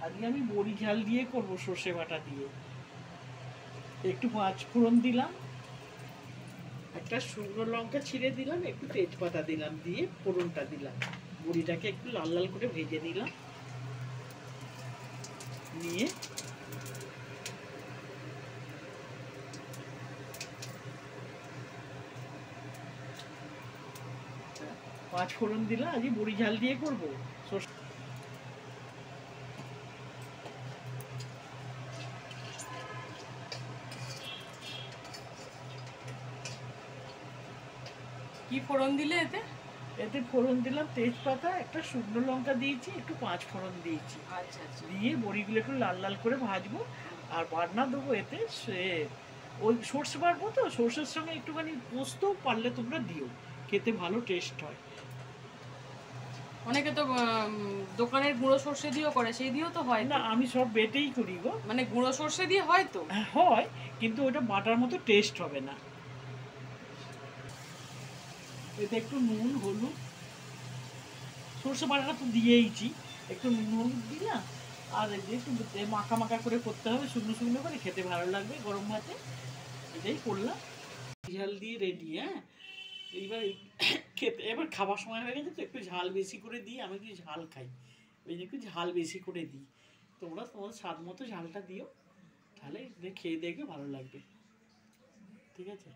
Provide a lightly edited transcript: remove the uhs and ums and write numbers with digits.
আজকে আমি বড়ি ঝাল দিয়ে করব, সর্ষে বাটা দিয়ে। একটু পাঁচ ফোড়ন দিলাম, একটা শুকনো লঙ্কা ছিঁড়ে দিলাম, একটু তেজপাতা দিলাম, দিয়ে ফোড়নটা দিলাম। বড়িটাকে একটু লাল লাল করে ভেজে নিলাম, নিয়ে পাঁচ ফোড়ন দিলাম। আজকে বড়ি ঝাল দিয়ে করবো। কি ফোড়ন দিলে এতে? এতে ফোড়ন দিলাম তেজপাতা, একটা শুকনো লঙ্কা দিয়েছি, একটু পাঁচ ফোড়ন দিয়েছি। আচ্ছা আচ্ছা। দিয়ে বড়িগুলো একটু লাল লাল করে ভাজবো। আর বাটনা দেবো এতে, সে ওই সর্ষে বাটবো তো, সর্ষের সঙ্গে একটুখানি পোস্ত পারলে তোমরা দিও, খেতে ভালো টেস্ট হয়। অনেকে তো দোকানের গুঁড়ো সর্ষে দিয়েও করে, সেই দিয়েও তো হয় না, না? আমি সব বেটেই করি গো। মানে গুঁড়ো সর্ষে দিয়ে হয় তো? হয়, কিন্তু ওটা বাটার মতো টেস্ট হবে না। এতে একটু নুন, হলুদ, সর্ষে বাটাটা তো দিয়েইছি, একটু নুন হলুদ দিলাম। আর একটু মাখা মাখা করে করতে হবে, শুকনো শুকনো করে, খেতে ভালো লাগবে গরম ভাতে। এটাই করলাম, ঝাল দিয়ে রেডি। হ্যাঁ, এইবার খেতে এবার খাবার সময় হয়ে গেছে তো, একটু ঝাল বেশি করে দিই, আমি একটু ঝাল খাই, ওই জন্য একটু ঝাল বেশি করে দিই। তোমরা তোমাদের স্বাদ মতো ঝালটা দিও, তাহলে খেয়ে দেখবে ভালো লাগবে। ঠিক আছে।